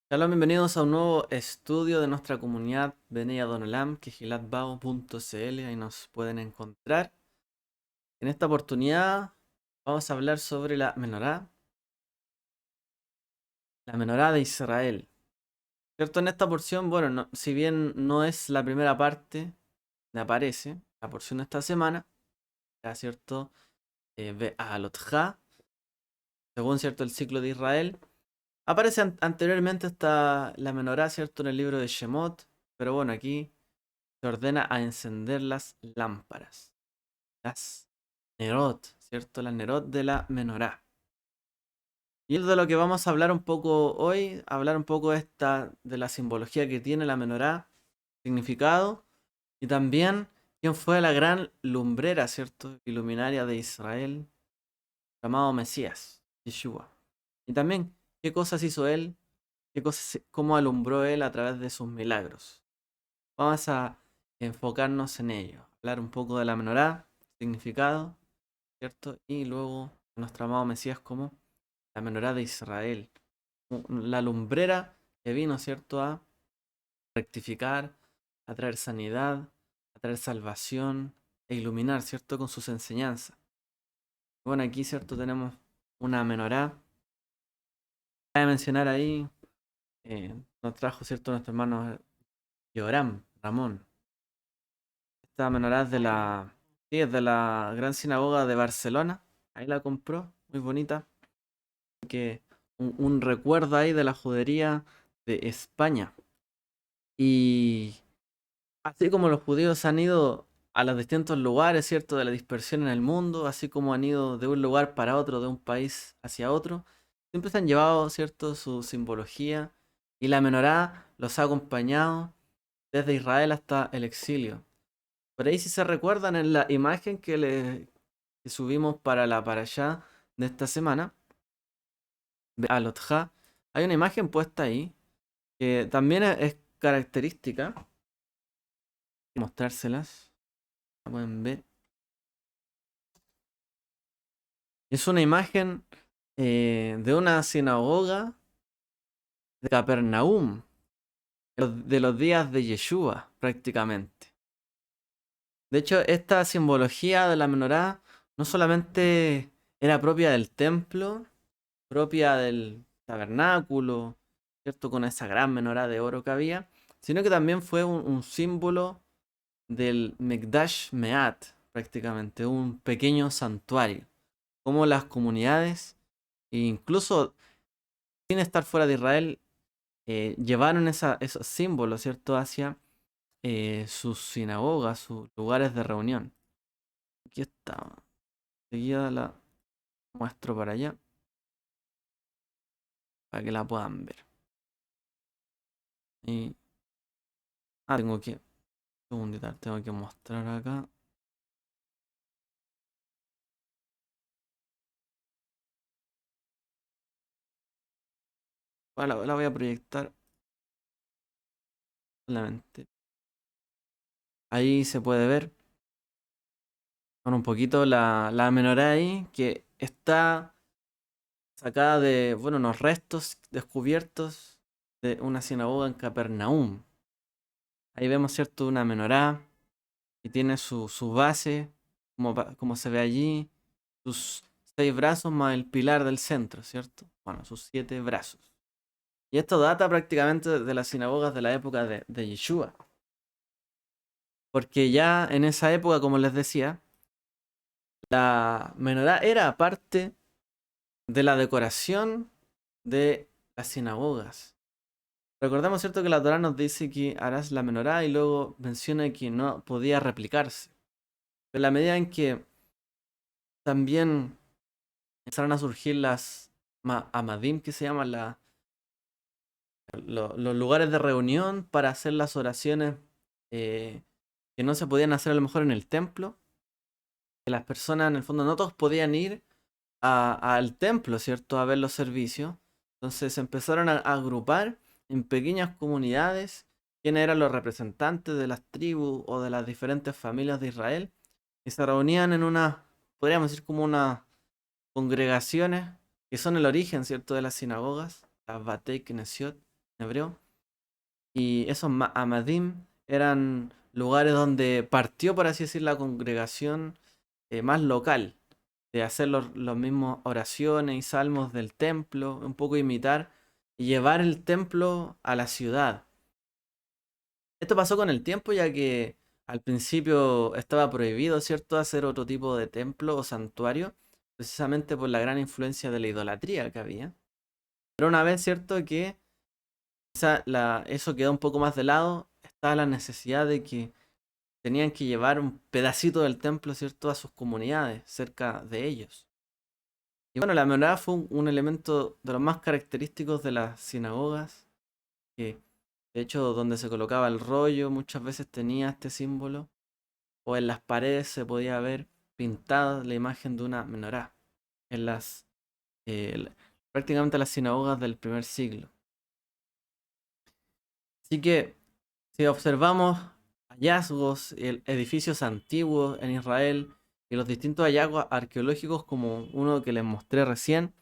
Hola, bienvenidos a un nuevo estudio de nuestra comunidad Bnei Adonolam, que es gilatbao.cl, ahí nos pueden encontrar. En esta oportunidad vamos a hablar sobre la menorá de Israel. ¿Cierto? En esta porción, bueno, si bien no es la primera parte que aparece, la porción de esta semana, ya, ¿cierto? Be'alotja, según, ¿cierto?, el ciclo de Israel. Aparece anteriormente la menorá, ¿cierto?, en el libro de Shemot, pero bueno, aquí se ordena a encender las lámparas, las Nerot, ¿cierto? Las Nerot de la menorá. Y es de lo que vamos a hablar un poco hoy, hablar un poco de la simbología que tiene la menorá, significado, y también quién fue la gran lumbrera, ¿cierto? Iluminaria de Israel, llamado Mesías, Yeshua. Y también qué cosas hizo él, cómo alumbró él a través de sus milagros. Vamos a enfocarnos en ello, hablar un poco de la menorá, significado, ¿cierto? Y luego nuestro amado Mesías como la menorá de Israel, la lumbrera que vino, ¿cierto?, a rectificar, a traer sanidad, a traer salvación e iluminar, ¿cierto?, con sus enseñanzas. Bueno, aquí, ¿cierto?, tenemos una menorá. Voy a mencionar ahí, nos trajo, ¿cierto?, nuestro hermano Yoram, Ramón. Esta menorá es sí, es de la Gran Sinagoga de Barcelona. Ahí la compró, muy bonita. Que un recuerdo ahí de la judería de España. Y así como los judíos han ido a los distintos lugares, ¿cierto?, de la dispersión en el mundo, así como han ido de un lugar para otro, de un país hacia otro, siempre se han llevado, ¿cierto?, su simbología. Y la menorá los ha acompañado desde Israel hasta el exilio. Por ahí, si se recuerdan, en la imagen que subimos para la parashá de esta semana, Alotja, hay una imagen puesta ahí que también es característica. Mostrárselas, la pueden ver. Es una imagen de una sinagoga de Capernaum, de los días de Yeshua, prácticamente. De hecho, esta simbología de la menorá no solamente era propia del templo, propia del tabernáculo, ¿cierto? Con esa gran menorá de oro que había, sino que también fue un símbolo del Mikdash Meat, prácticamente, un pequeño santuario. Como las comunidades, incluso sin estar fuera de Israel, llevaron esos símbolos, ¿cierto?, hacia sus sinagogas, sus lugares de reunión. Aquí está. Seguida la muestro para allá, para que la puedan ver. Y, tengo que, un segundito, tengo que mostrar acá. La voy a proyectar solamente. Ahí se puede ver con un poquito la menorá ahí, que está sacada de, bueno, unos restos descubiertos de una sinagoga en Capernaum. Ahí vemos, ¿cierto?, una menorá y tiene su base, como se ve allí, sus 6 brazos más el pilar del centro, ¿cierto? Bueno, sus 7 brazos. Y esto data prácticamente de las sinagogas de la época de Yeshua. Porque ya en esa época, como les decía, la menorá era parte de la decoración de las sinagogas. Recordemos, ¿cierto?, que la Torá nos dice que harás la menorá y luego menciona que no podía replicarse. Pero en la medida en que también empezaron a surgir las amadim, que se llaman los lugares de reunión para hacer las oraciones eh, que no se podían hacer a lo mejor en el templo, que las personas en el fondo no todos podían ir al templo, ¿cierto?, a ver los servicios. Entonces se empezaron a agrupar en pequeñas comunidades quiénes eran los representantes de las tribus o de las diferentes familias de Israel y se reunían en podríamos decir como unas congregaciones que son el origen, ¿cierto?, de las sinagogas, las Batei Knesiot. en hebreo. Y esos Amadim eran lugares donde partió, por así decir, la congregación más local, de hacer los mismos oraciones y salmos del templo, un poco imitar y llevar el templo a la ciudad. Esto pasó con el tiempo, ya que al principio estaba prohibido, ¿cierto?, hacer otro tipo de templo o santuario, precisamente por la gran influencia de la idolatría que había. Pero una vez, ¿cierto?, que eso quedó un poco más de lado, estaba la necesidad de que tenían que llevar un pedacito del templo, ¿cierto?, a sus comunidades, cerca de ellos. Y bueno, la menorá fue un elemento de los más característicos de las sinagogas, que de hecho donde se colocaba el rollo muchas veces tenía este símbolo, o en las paredes se podía ver pintada la imagen de una menorá, en prácticamente las sinagogas del primer siglo. Así que si observamos hallazgos, edificios antiguos en Israel y los distintos hallazgos arqueológicos como uno que les mostré recién,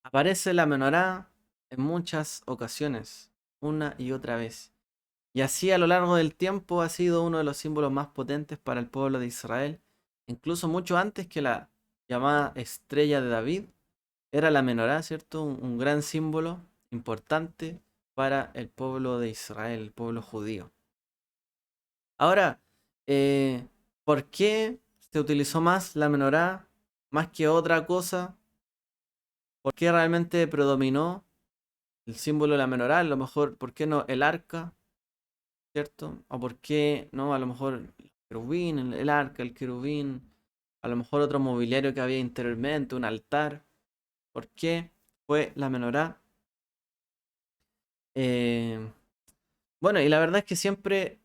aparece la menorá en muchas ocasiones, una y otra vez. Y así a lo largo del tiempo ha sido uno de los símbolos más potentes para el pueblo de Israel, incluso mucho antes que la llamada estrella de David, era la menorá, ¿cierto? Un gran símbolo importante para el pueblo de Israel, el pueblo judío. Ahora, eh, ¿por qué se utilizó más la menorá más que otra cosa? ¿Por qué realmente predominó el símbolo de la menorá? A lo mejor, ¿por qué no el arca? ¿Cierto? O por qué no, a lo mejor el querubín, el arca, el querubín, a lo mejor otro mobiliario que había interiormente, un altar. ¿Por qué fue la menorá? Eh, bueno, y la verdad es que siempre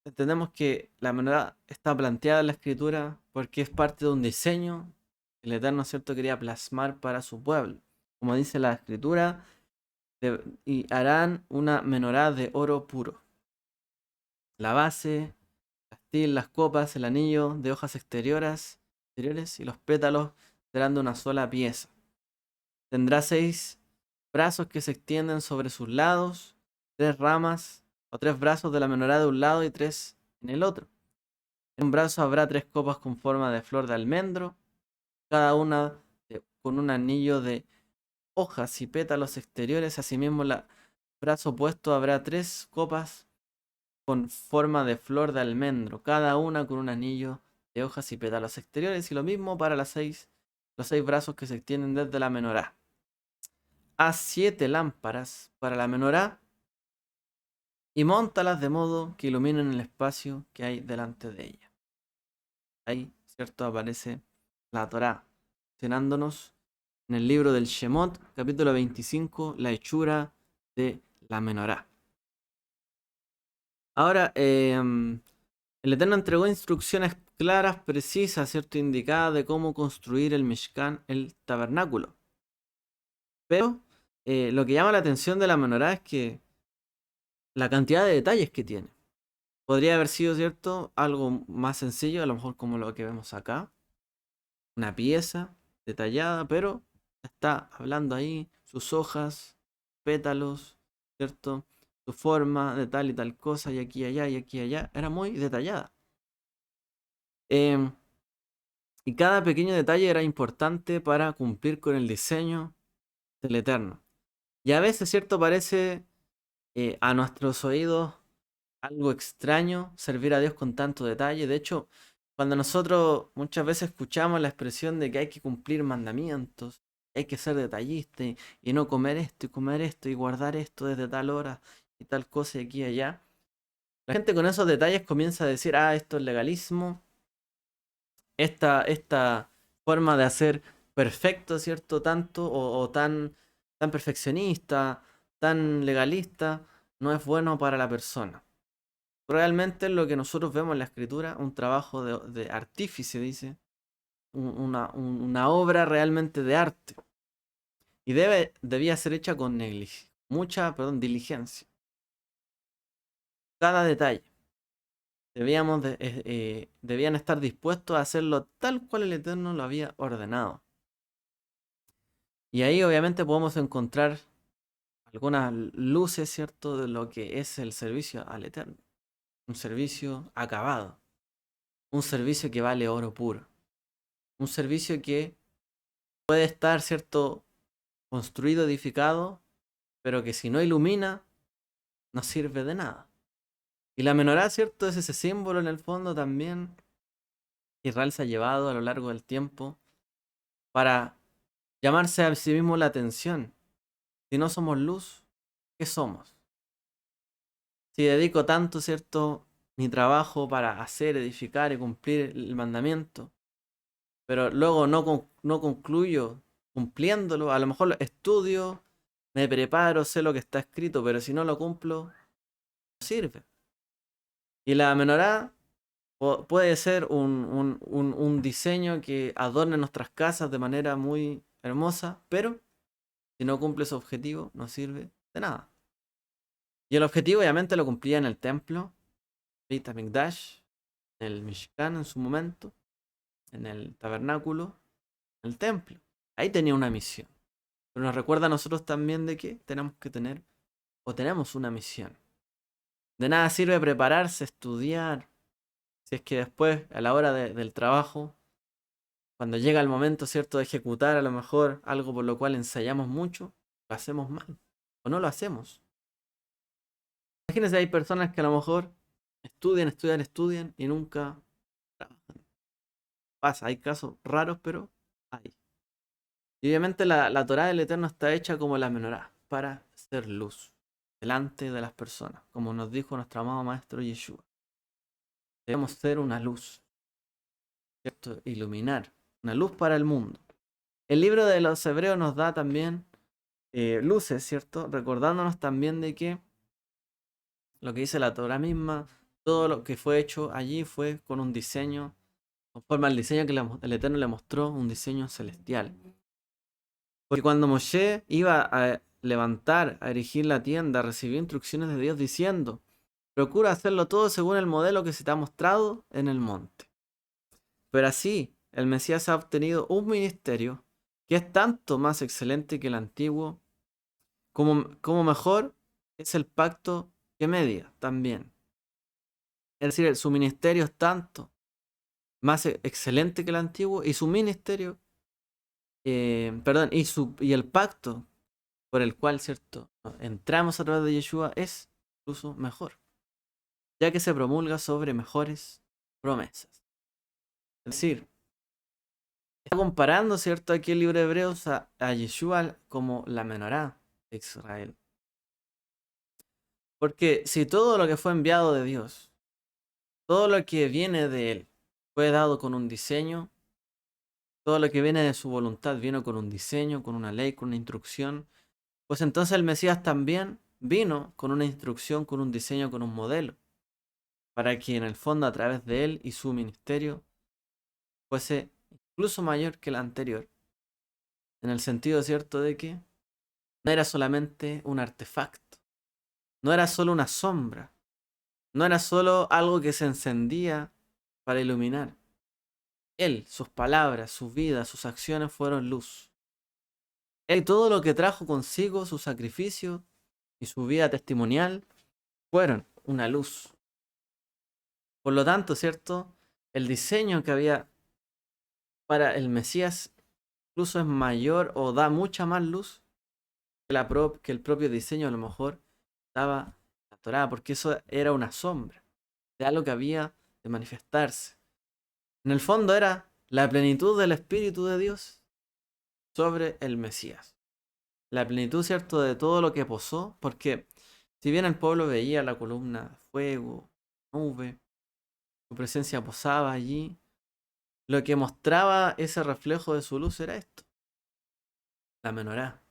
entendemos que la menorá está planteada en la escritura porque es parte de un diseño que el Eterno, ¿cierto?, quería plasmar para su pueblo. Como dice la escritura, y harán una menorá de oro puro. La base, las copas, el anillo de hojas exteriores y los pétalos serán de una sola pieza. Tendrá 6 brazos que se extienden sobre sus lados, 3 ramas o 3 brazos de la menorá de un lado y 3 en el otro. En un brazo habrá 3 copas con forma de flor de almendro, cada una con un anillo de hojas y pétalos exteriores. Asimismo, en el brazo opuesto habrá 3 copas con forma de flor de almendro, cada una con un anillo de hojas y pétalos exteriores, y lo mismo para los 6 brazos que se extienden desde la menorá. Haz 7 lámparas para la menorá y móntalas de modo que iluminen el espacio que hay delante de ella. Ahí, ¿cierto?, aparece la Torá, mencionándonos en el libro del Shemot, capítulo 25, la hechura de la menorá. Ahora, el Eterno entregó instrucciones claras, precisas, ¿cierto?, indicadas de cómo construir el Mishkan, el tabernáculo. Pero lo que llama la atención de la menorá es que la cantidad de detalles que tiene. Podría haber sido, ¿cierto?, algo más sencillo, a lo mejor como lo que vemos acá. Una pieza detallada, pero está hablando ahí sus hojas, pétalos, ¿cierto? Su forma de tal y tal cosa, y aquí y allá, y aquí y allá. Era muy detallada. Em, y cada pequeño detalle era importante para cumplir con el diseño del Eterno. Y a veces, ¿cierto?, parece a nuestros oídos algo extraño servir a Dios con tanto detalle. De hecho, cuando nosotros muchas veces escuchamos la expresión de que hay que cumplir mandamientos, hay que ser detallista y no comer esto y comer esto y guardar esto desde tal hora y tal cosa y aquí y allá, la gente con esos detalles comienza a decir, ah, esto es legalismo, esta forma de hacer perfecto, ¿cierto? Tanto o tan perfeccionista, tan legalista, no es bueno para la persona. Realmente lo que nosotros vemos en la escritura, un trabajo de artífice, dice, una obra realmente de arte. Y debía ser hecha con diligencia. Cada detalle. Debían estar dispuestos a hacerlo tal cual el Eterno lo había ordenado. Y ahí obviamente podemos encontrar algunas luces, ¿cierto?, de lo que es el servicio al Eterno. Un servicio acabado. Un servicio que vale oro puro. Un servicio que puede estar, ¿cierto?, construido, edificado, pero que si no ilumina, no sirve de nada. Y la menorá, ¿cierto?, es ese símbolo en el fondo también que Israel se ha llevado a lo largo del tiempo para llamarse a sí mismo la atención. Si no somos luz, ¿qué somos? Si dedico tanto, ¿cierto?, mi trabajo para hacer, edificar y cumplir el mandamiento, pero luego no concluyo cumpliéndolo, a lo mejor estudio, me preparo, sé lo que está escrito, pero si no lo cumplo, no sirve. Y la menorá puede ser un diseño que adorne nuestras casas de manera muy hermosa, pero si no cumple su objetivo, no sirve de nada. Y el objetivo obviamente lo cumplía en el templo, Beit HaMikdash, en el Mishkan en su momento, en el tabernáculo, en el templo. Ahí tenía una misión. Pero nos recuerda a nosotros también de que tenemos que tener o tenemos una misión. De nada sirve prepararse, estudiar, si es que después, a la hora del trabajo, cuando llega el momento, ¿cierto?, de ejecutar a lo mejor algo por lo cual ensayamos mucho, lo hacemos mal o no lo hacemos. Imagínense, hay personas que a lo mejor estudian y nunca trabajan. Pasa, hay casos raros, pero hay. Y obviamente la Torá del Eterno está hecha como la menorá, para ser luz delante de las personas, como nos dijo nuestro amado Maestro Yeshua. Debemos ser una luz, ¿cierto? Iluminar, una luz para el mundo. El libro de los Hebreos nos da también luces, ¿cierto? Recordándonos también de que lo que dice la Torá misma, todo lo que fue hecho allí fue con un diseño, conforme al diseño que el Eterno le mostró, un diseño celestial. Porque cuando Moshe iba a levantar, a erigir la tienda, recibió instrucciones de Dios diciendo: procura hacerlo todo según el modelo que se te ha mostrado en el monte. Pero así, el Mesías ha obtenido un ministerio que es tanto más excelente que el antiguo, como mejor es el pacto que media también. Es decir, su ministerio es tanto más excelente que el antiguo y su ministerio, perdón, y el pacto por el cual, ¿cierto?, entramos a través de Yeshua es incluso mejor, ya que se promulga sobre mejores promesas. Es decir, está comparando, ¿cierto?, aquí el libro de Hebreos a Yeshua como la menorá de Israel. Porque si todo lo que fue enviado de Dios, todo lo que viene de Él, fue dado con un diseño, todo lo que viene de su voluntad vino con un diseño, con una ley, con una instrucción, pues entonces el Mesías también vino con una instrucción, con un diseño, con un modelo, para que en el fondo a través de él y su ministerio fuese incluso mayor que el anterior, en el sentido cierto de que no era solamente un artefacto, no era solo una sombra, no era solo algo que se encendía para iluminar. Él, sus palabras, su vida, sus acciones fueron luz. Él y todo lo que trajo consigo, su sacrificio y su vida testimonial, fueron una luz. Por lo tanto, ¿cierto? El diseño que había para el Mesías incluso es mayor o da mucha más luz que el propio diseño a lo mejor daba la Torá, porque eso era una sombra de algo que había de manifestarse. En el fondo era la plenitud del Espíritu de Dios sobre el Mesías. La plenitud, ¿cierto?, de todo lo que posó, porque si bien el pueblo veía la columna de fuego, nube, su presencia posaba allí, lo que mostraba ese reflejo de su luz era esto, la menorá.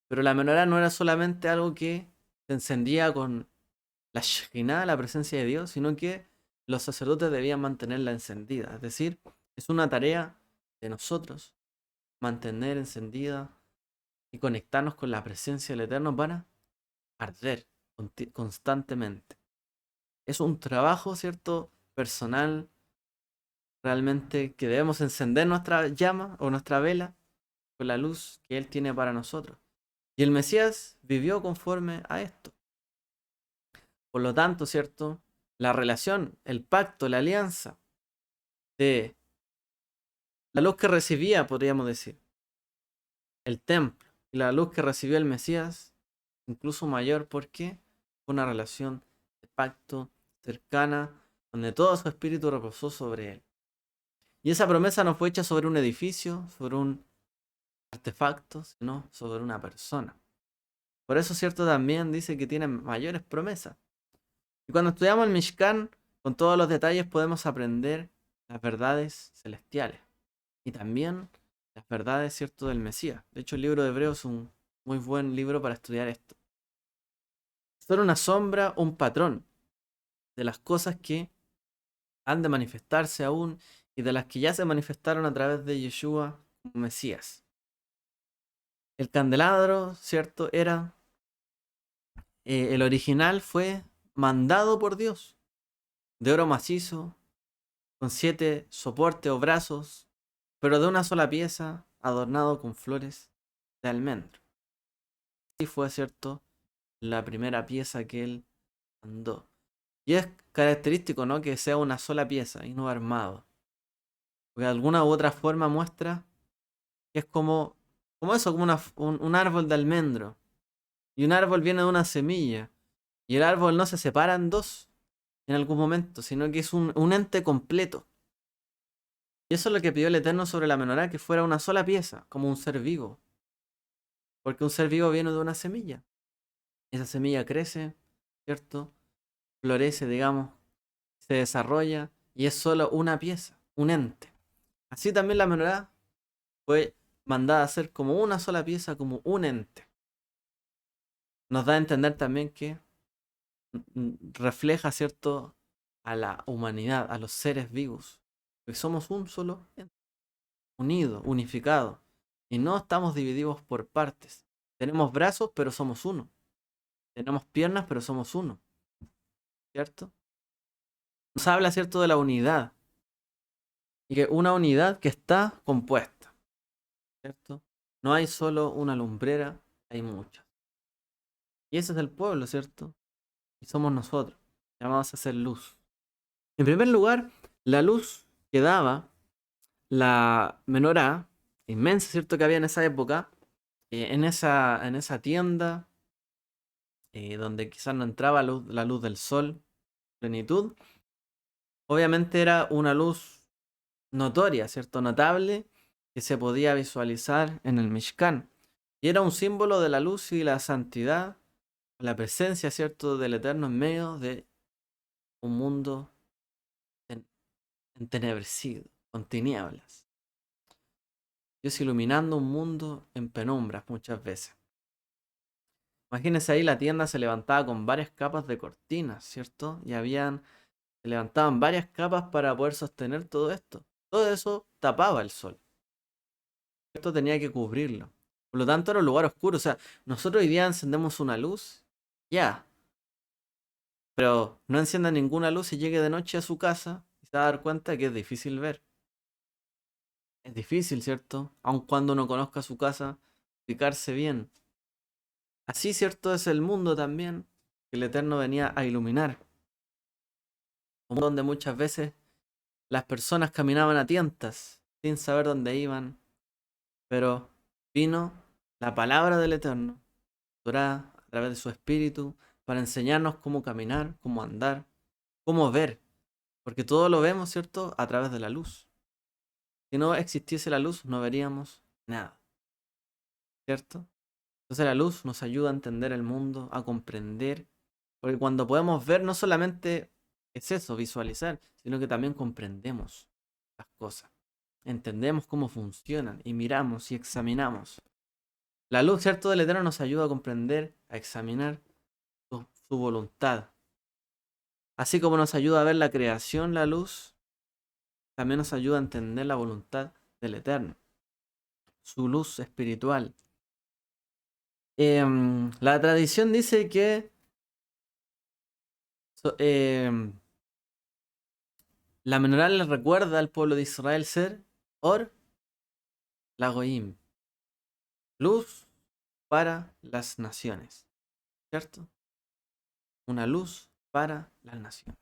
Pero la menorá no era solamente algo que se encendía con la Shekinah, la presencia de Dios, sino que los sacerdotes debían mantenerla encendida. Es decir, es una tarea de nosotros mantener encendida y conectarnos con la presencia del Eterno para arder constantemente. Es un trabajo, ¿cierto?, personal, realmente, que debemos encender nuestra llama o nuestra vela con la luz que Él tiene para nosotros. Y el Mesías vivió conforme a esto. Por lo tanto, ¿cierto? La relación, el pacto, la alianza de la luz que recibía, podríamos decir, el templo y la luz que recibió el Mesías, incluso mayor porque fue una relación de pacto cercana, donde todo su espíritu reposó sobre él. Y esa promesa no fue hecha sobre un edificio, sobre un artefacto, sino sobre una persona. Por eso, cierto, también dice que tiene mayores promesas. Y cuando estudiamos el Mishkan, con todos los detalles podemos aprender las verdades celestiales y también las verdades, cierto, del Mesías. De hecho, el libro de Hebreos es un muy buen libro para estudiar esto. Son una sombra, un patrón de las cosas que han de manifestarse aún y de las que ya se manifestaron a través de Yeshua como Mesías. El candelabro, cierto, era el original fue mandado por Dios, de oro macizo, con 7 soportes o brazos, pero de una sola pieza, adornado con flores de almendro. Así fue, cierto, la primera pieza que él mandó. Y es característico, ¿no?, que sea una sola pieza y no armado. Porque de alguna u otra forma muestra que es como eso, como un árbol de almendro. Y un árbol viene de una semilla. Y el árbol no se separa en dos en algún momento, sino que es un ente completo. Y eso es lo que pidió el Eterno sobre la menorá, que fuera una sola pieza, como un ser vivo. Porque un ser vivo viene de una semilla. Esa semilla crece, ¿cierto? Florece, digamos, se desarrolla y es solo una pieza, un ente. Así también la menorá fue mandada a ser como una sola pieza, como un ente. Nos da a entender también que refleja, ¿cierto?, a la humanidad, a los seres vivos. Que somos un solo ente, unido, unificado. Y no estamos divididos por partes. Tenemos brazos, pero somos uno. Tenemos piernas, pero somos uno. ¿Cierto? Nos habla, ¿cierto?, de la unidad. Y que una unidad que está compuesta. ¿Cierto? No hay solo una lumbrera, hay muchas. Y ese es el pueblo, ¿cierto? Y somos nosotros, llamados a hacer luz. En primer lugar, la luz que daba la menorá, inmensa, ¿cierto?, que había en esa época, en esa tienda, donde quizás no entraba la luz del sol, plenitud, obviamente era una luz notoria, ¿cierto?, notable, que se podía visualizar en el Mishkan. Y era un símbolo de la luz y la santidad, la presencia, ¿cierto?, del Eterno en medio de un mundo entenebrecido, con tinieblas. Dios iluminando un mundo en penumbras muchas veces. Imagínense ahí, la tienda se levantaba con varias capas de cortinas, ¿cierto? Y se levantaban varias capas para poder sostener todo esto. Todo eso tapaba el sol. Esto tenía que cubrirlo. Por lo tanto, era un lugar oscuro. O sea, nosotros hoy día encendemos una luz, ya. Pero no encienda ninguna luz y llegue de noche a su casa y se va a dar cuenta que es difícil ver. Es difícil, ¿cierto? Aun cuando uno conozca su casa, ubicarse bien. Así, ¿cierto?, es el mundo también, que el Eterno venía a iluminar. Un mundo donde muchas veces las personas caminaban a tientas, sin saber dónde iban, pero vino la palabra del Eterno, Torá, a través de su espíritu, para enseñarnos cómo caminar, cómo andar, cómo ver, porque todo lo vemos, ¿cierto?, a través de la luz. Si no existiese la luz, no veríamos nada, ¿cierto? Entonces la luz nos ayuda a entender el mundo, a comprender, porque cuando podemos ver no solamente es eso, visualizar, sino que también comprendemos las cosas. Entendemos cómo funcionan y miramos y examinamos. La luz, ¿cierto?, del Eterno nos ayuda a comprender, a examinar su voluntad. Así como nos ayuda a ver la creación, la luz, también nos ayuda a entender la voluntad del Eterno, su luz espiritual. La tradición dice que la menorá le recuerda al pueblo de Israel ser Or la Goim, luz para las naciones, ¿cierto? Una luz para las naciones.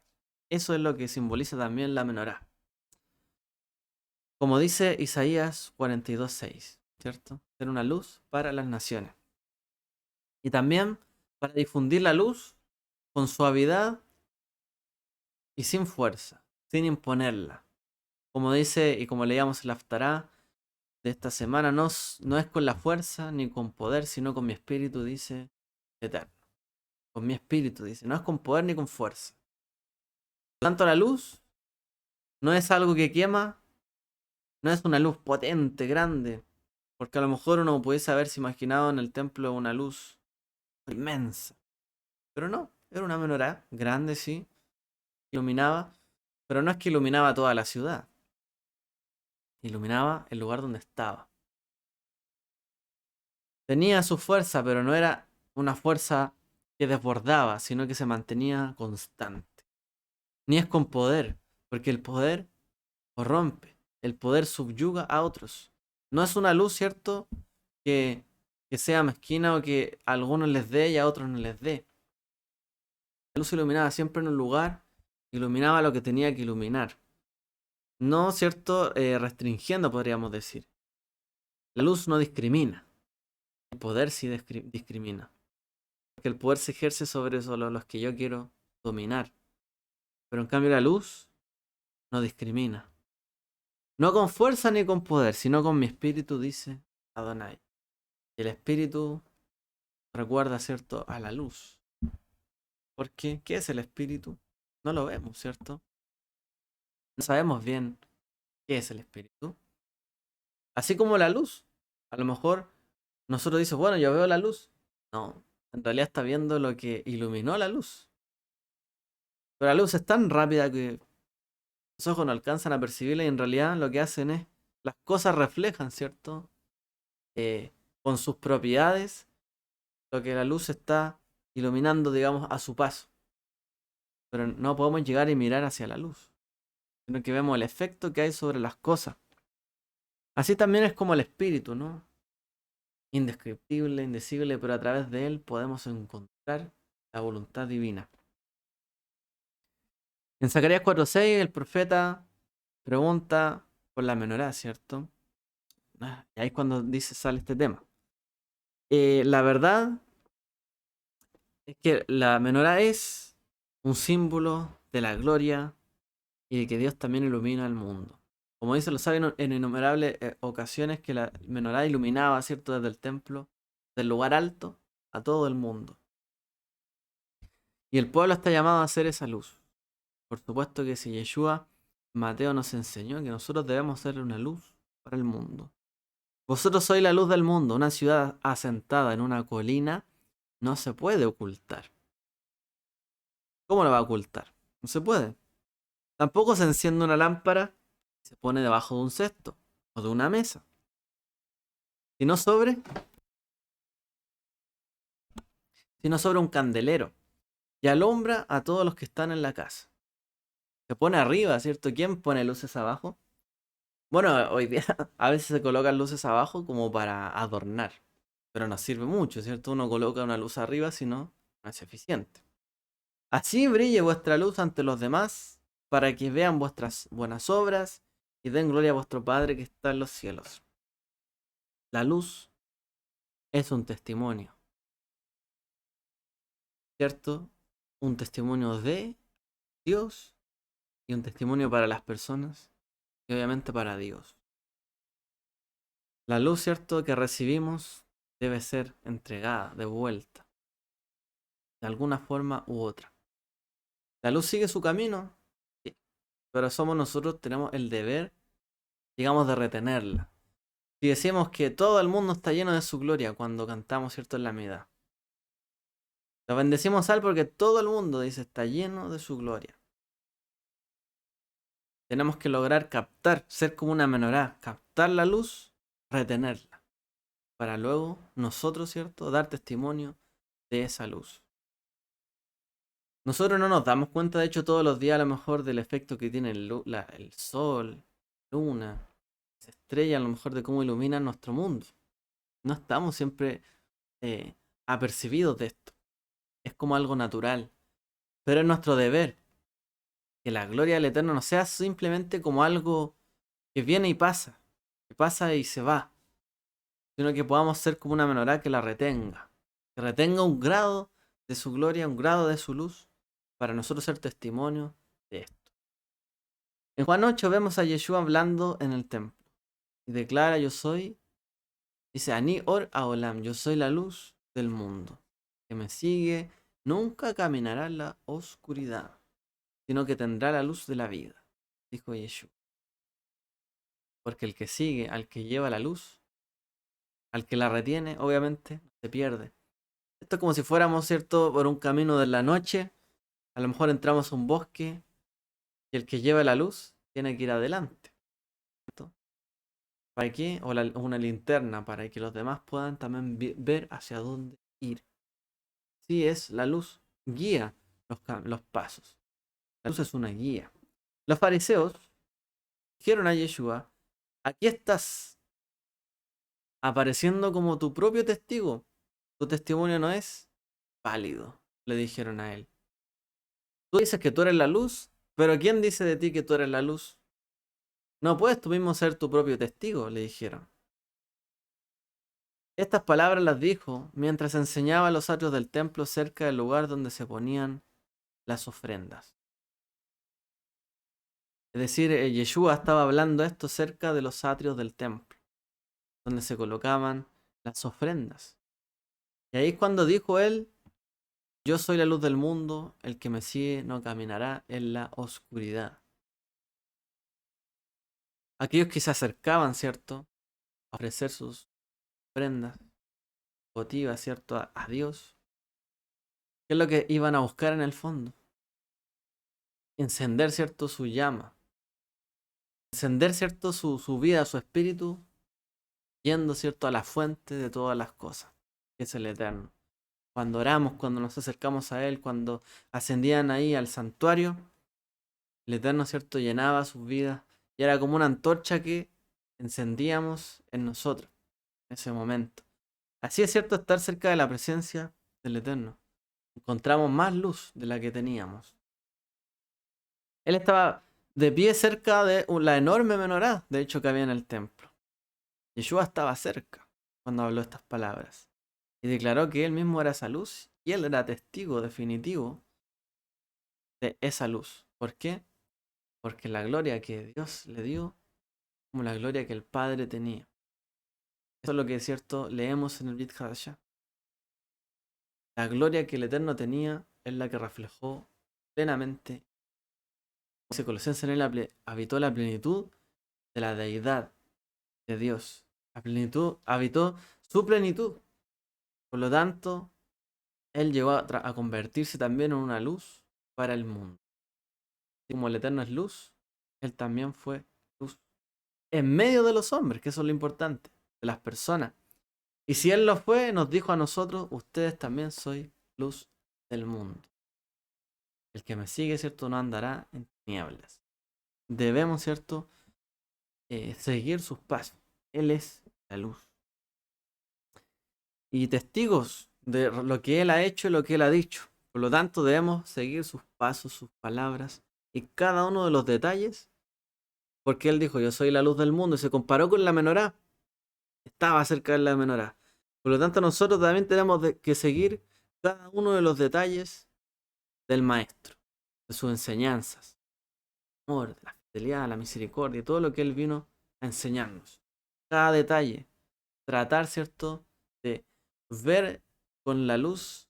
Eso es lo que simboliza también la menorá. Como dice Isaías 42:6, ¿cierto? Ser una luz para las naciones. Y también para difundir la luz con suavidad y sin fuerza, sin imponerla. Como dice y como leíamos el Haftará de esta semana, no es con la fuerza ni con poder, sino con mi espíritu, dice Eterno. Con mi espíritu, dice, no es con poder ni con fuerza. Por lo tanto, la luz no es algo que quema, no es una luz potente, grande, porque a lo mejor uno pudiese haberse imaginado en el templo una luz inmensa. Pero no, era una menorá, grande sí, iluminaba, pero no es que iluminaba toda la ciudad, iluminaba el lugar donde estaba. Tenía su fuerza, pero no era una fuerza que desbordaba, sino que se mantenía constante. Ni es con poder, porque el poder corrompe, el poder subyuga a otros. No es una luz, ¿cierto? Que, que sea mezquina o que a algunos les dé y a otros no les dé. La luz iluminaba siempre en un lugar, iluminaba lo que tenía que iluminar. No, ¿cierto? Restringiendo, podríamos decir. La luz no discrimina. El poder sí discrimina. Porque el poder se ejerce sobre solo los que yo quiero dominar. Pero en cambio la luz no discrimina. No con fuerza ni con poder, sino con mi espíritu, dice Adonai. Y el espíritu recuerda, ¿cierto?, a la luz. Porque, ¿qué es el espíritu? No lo vemos, ¿cierto? No sabemos bien qué es el espíritu. Así como la luz. A lo mejor nosotros decimos, bueno, yo veo la luz. No, en realidad está viendo lo que iluminó la luz. Pero la luz es tan rápida que los ojos no alcanzan a percibirla y en realidad lo que hacen es, las cosas reflejan, ¿cierto? Con sus propiedades, lo que la luz está iluminando, digamos, a su paso. Pero no podemos llegar y mirar hacia la luz, sino que vemos el efecto que hay sobre las cosas. Así también es como el espíritu, ¿no? Indescriptible, indecible, pero a través de él podemos encontrar la voluntad divina. En Zacarías 4:6 el profeta pregunta por la menorá, ¿cierto? Y ahí es cuando sale este tema. La verdad es que la menorá es un símbolo de la gloria y de que Dios también ilumina el mundo. Como dice los sabios en innumerables ocasiones que la menorá iluminaba, ¿cierto?, desde el templo, del lugar alto, a todo el mundo. Y el pueblo está llamado a ser esa luz. Por supuesto que si Yeshua, Mateo nos enseñó que nosotros debemos ser una luz para el mundo. Vosotros sois la luz del mundo. Una ciudad asentada en una colina no se puede ocultar. ¿Cómo lo va a ocultar? No se puede. Tampoco se enciende una lámpara y se pone debajo de un cesto o de una mesa, sino sobre, sino sobre un candelero y alumbra a todos los que están en la casa. Se pone arriba, ¿cierto? ¿Quién pone luces abajo? Bueno, hoy día a veces se colocan luces abajo como para adornar, pero no sirve mucho, ¿cierto? Uno coloca una luz arriba, si no, no es eficiente. Así brille vuestra luz ante los demás, para que vean vuestras buenas obras y den gloria a vuestro Padre que está en los cielos. La luz es un testimonio, ¿cierto? Un testimonio de Dios y un testimonio para las personas y obviamente para Dios. La luz, ¿cierto?, que recibimos debe ser entregada, devuelta, de alguna forma u otra. La luz sigue su camino, sí, pero somos nosotros, tenemos el deber, digamos, de retenerla. Si decimos que todo el mundo está lleno de su gloria cuando cantamos, ¿cierto?, en la Amida. Lo bendecimos al porque todo el mundo, dice, está lleno de su gloria. Tenemos que lograr captar, ser como una menorá, captar la luz, retenerla, para luego nosotros, ¿cierto?, dar testimonio de esa luz. Nosotros no nos damos cuenta, de hecho, todos los días a lo mejor del efecto que tiene el sol, luna, las estrellas, a lo mejor de cómo iluminan nuestro mundo. No estamos siempre apercibidos de esto. Es como algo natural. Pero es nuestro deber que la gloria del Eterno no sea simplemente como algo que viene y pasa, que pasa y se va, sino que podamos ser como una menorá que retenga un grado de su gloria, un grado de su luz, para nosotros ser testimonio de esto. En Juan 8 vemos a Yeshua hablando en el templo y declara: yo soy, dice, Ani Or Haolam, yo soy la luz del mundo. Que me sigue nunca caminará en la oscuridad, sino que tendrá la luz de la vida, dijo Yeshua. Porque el que sigue al que lleva la luz, al que la retiene, obviamente, se pierde. Esto es como si fuéramos, ¿cierto?, por un camino de la noche. A lo mejor entramos a un bosque y el que lleva la luz tiene que ir adelante, ¿cierto? ¿Para qué? O una linterna para que los demás puedan también ver hacia dónde ir. Sí, es la luz, guía los pasos. La luz es una guía. Los fariseos dijeron a Yeshua: aquí estás apareciendo como tu propio testigo. Tu testimonio no es válido, le dijeron a él. Tú dices que tú eres la luz, pero ¿quién dice de ti que tú eres la luz? No puedes tú mismo ser tu propio testigo, le dijeron. Estas palabras las dijo mientras enseñaba los atrios del templo cerca del lugar donde se ponían las ofrendas. Es decir, Yeshua estaba hablando esto cerca de los atrios del templo, donde se colocaban las ofrendas. Y ahí es cuando dijo él: yo soy la luz del mundo, el que me sigue no caminará en la oscuridad. Aquellos que se acercaban, ¿cierto?, a ofrecer sus ofrendas votivas, ¿cierto?, a Dios, ¿qué es lo que iban a buscar en el fondo? Encender, ¿cierto?, su llama. Encender, ¿cierto?, su vida, su espíritu, yendo, ¿cierto?, a la fuente de todas las cosas, que es el Eterno. Cuando oramos, cuando nos acercamos a Él, cuando ascendían ahí al santuario, el Eterno, ¿cierto?, llenaba sus vidas y era como una antorcha que encendíamos en nosotros en ese momento. Así es, ¿cierto?, estar cerca de la presencia del Eterno. Encontramos más luz de la que teníamos. Él estaba de pie cerca de la enorme menorá, de hecho, que había en el templo. Yeshua estaba cerca cuando habló estas palabras y declaró que él mismo era esa luz y él era testigo definitivo de esa luz. ¿Por qué? Porque la gloria que Dios le dio, como la gloria que el Padre tenía. Eso es lo que es cierto, leemos en el Brit Hadashah. La gloria que el Eterno tenía es la que reflejó plenamente. Dice Colosenses: en él habitó la plenitud de la deidad de Dios. La plenitud, habitó su plenitud. Por lo tanto, él llegó a convertirse también en una luz para el mundo. Y como el Eterno es luz, él también fue luz en medio de los hombres, que eso es lo importante, de las personas. Y si él lo fue, nos dijo a nosotros: ustedes también sois luz del mundo. El que me sigue, ¿cierto?, no andará en tinieblas. Debemos, ¿cierto?, seguir sus pasos. Él es la luz. Y testigos de lo que Él ha hecho y lo que Él ha dicho. Por lo tanto, debemos seguir sus pasos, sus palabras y cada uno de los detalles, porque Él dijo: yo soy la luz del mundo, y se comparó con la menorá. Estaba cerca de la menorá. Por lo tanto, nosotros también tenemos que seguir cada uno de los detalles del Maestro, de sus enseñanzas, el amor, la fidelidad, la misericordia, todo lo que Él vino a enseñarnos. Cada detalle, tratar, ¿cierto?, de ver con la luz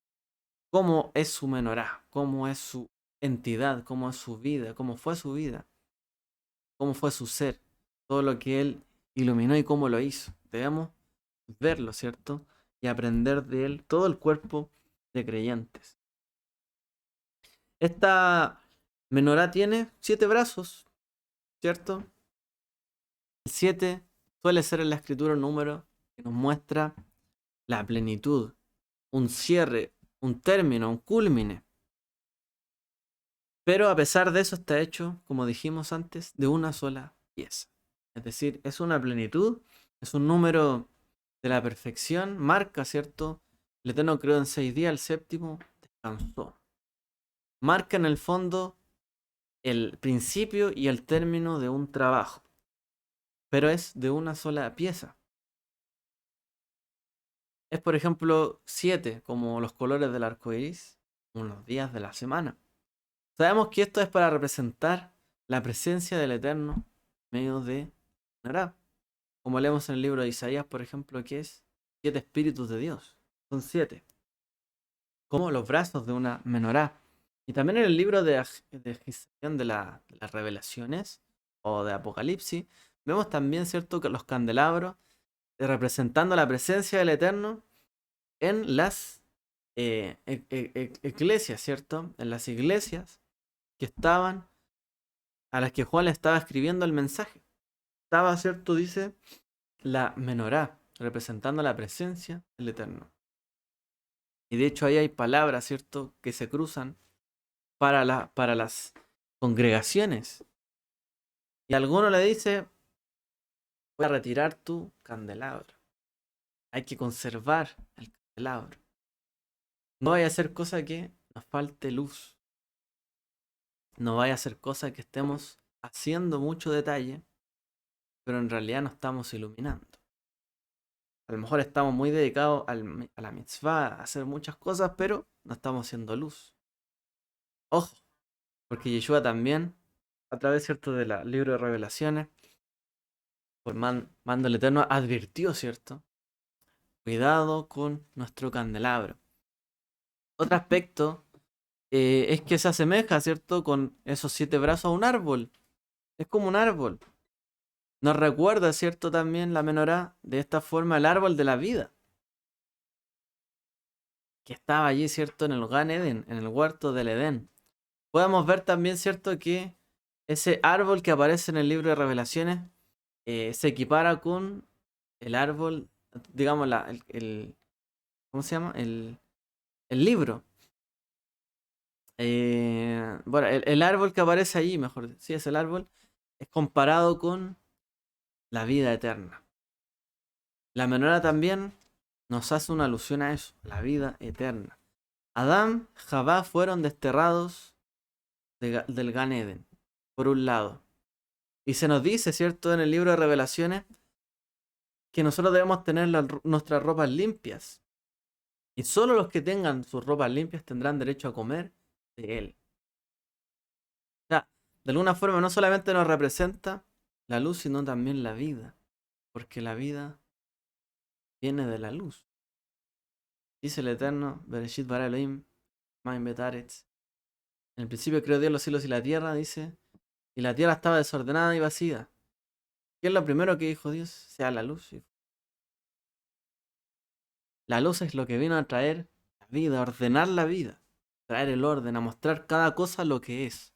cómo es su menorá, cómo es su entidad, cómo es su vida, cómo fue su vida, cómo fue su ser, todo lo que Él iluminó y cómo lo hizo. Debemos verlo, ¿cierto?, y aprender de Él, todo el cuerpo de creyentes. Esta menorá tiene 7 brazos, ¿cierto? El 7 suele ser en la escritura un número que nos muestra la plenitud, un cierre, un término, un culmine. Pero a pesar de eso está hecho, como dijimos antes, de una sola pieza. Es decir, es una plenitud, es un número de la perfección, marca, ¿cierto?, El Eterno creó en 6 días, el séptimo descansó. Marca en el fondo el principio y el término de un trabajo, pero es de una sola pieza. Es, por ejemplo, 7, como los colores del arco iris, unos días de la semana. Sabemos que esto es para representar la presencia del Eterno en medio de Menorá. Como leemos en el libro de Isaías, por ejemplo, que es 7 espíritus de Dios. Son 7. Como los brazos de una menorá. Y también en el libro de las revelaciones o de Apocalipsis, vemos también, ¿cierto?, que los candelabros representando la presencia del Eterno en las iglesias, ¿cierto? En las iglesias que estaban, a las que Juan le estaba escribiendo el mensaje. Estaba, ¿cierto?, dice, la menorá, representando la presencia del Eterno. Y de hecho ahí hay palabras, ¿cierto?, que se cruzan para las congregaciones. Y alguno le dice, voy a retirar tu candelabro. Hay que conservar el candelabro. No vaya a hacer cosa que nos falte luz. No vaya a ser cosa que estemos haciendo mucho detalle, pero en realidad no estamos iluminando. A lo mejor estamos muy dedicados a la mitzvah, a hacer muchas cosas, pero no estamos haciendo luz. Ojo, porque Yeshua también, a través, ¿cierto?, del libro de Revelaciones, por mando el Eterno, advirtió, ¿cierto? Cuidado con nuestro candelabro. Otro aspecto es que se asemeja, ¿cierto?, con esos 7 brazos a un árbol. Es como un árbol. Nos recuerda, ¿cierto?, también la menorá, de esta forma, el árbol de la vida. Que estaba allí, ¿cierto?, en el Gan Eden, en el huerto del Edén. Podemos ver también, ¿cierto?, que ese árbol que aparece en el libro de Revelaciones se equipara con el árbol, digamos, ¿cómo se llama? El libro. Bueno, el árbol que aparece allí, mejor, sí, es el árbol, es comparado con la vida eterna. La menorá también nos hace una alusión a eso, la vida eterna. Adán, Javá fueron desterrados del Gan Eden, por un lado. Y se nos dice, ¿cierto?, en el libro de Revelaciones, que nosotros debemos tener nuestras ropas limpias. Y solo los que tengan sus ropas limpias tendrán derecho a comer de él. O sea, de alguna forma no solamente nos representa la luz, sino también la vida. Porque la vida viene de la luz. Dice el Eterno, Bereshit bara Elohim, Maim betaretz. En el principio creó Dios los cielos y la tierra, dice, y la tierra estaba desordenada y vacía. ¿Qué es lo primero que dijo Dios? Sea la luz. La luz es lo que vino a traer la vida, a ordenar la vida, traer el orden, a mostrar cada cosa lo que es,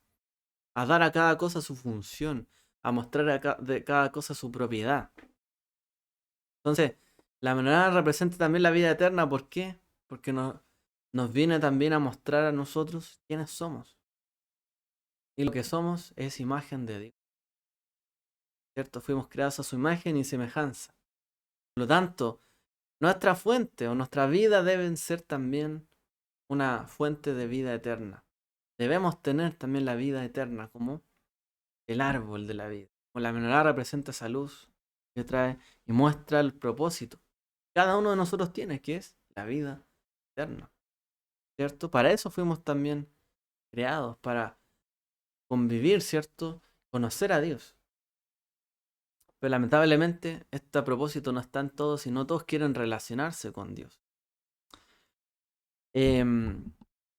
a dar a cada cosa su función, a mostrar de cada cosa su propiedad. Entonces, la menorá representa también la vida eterna. ¿Por qué? Porque nos viene también a mostrar a nosotros quiénes somos. Y lo que somos es imagen de Dios. ¿Cierto? Fuimos creados a su imagen y semejanza. Por lo tanto, nuestra fuente o nuestra vida deben ser también una fuente de vida eterna. Debemos tener también la vida eterna como el árbol de la vida. Como la menorá representa esa luz que trae y muestra el propósito. Cada uno de nosotros tiene, que es la vida eterna. ¿Cierto? Para eso fuimos también creados, para convivir, ¿cierto? Conocer a Dios. Pero lamentablemente este propósito no está en todos y no todos quieren relacionarse con Dios.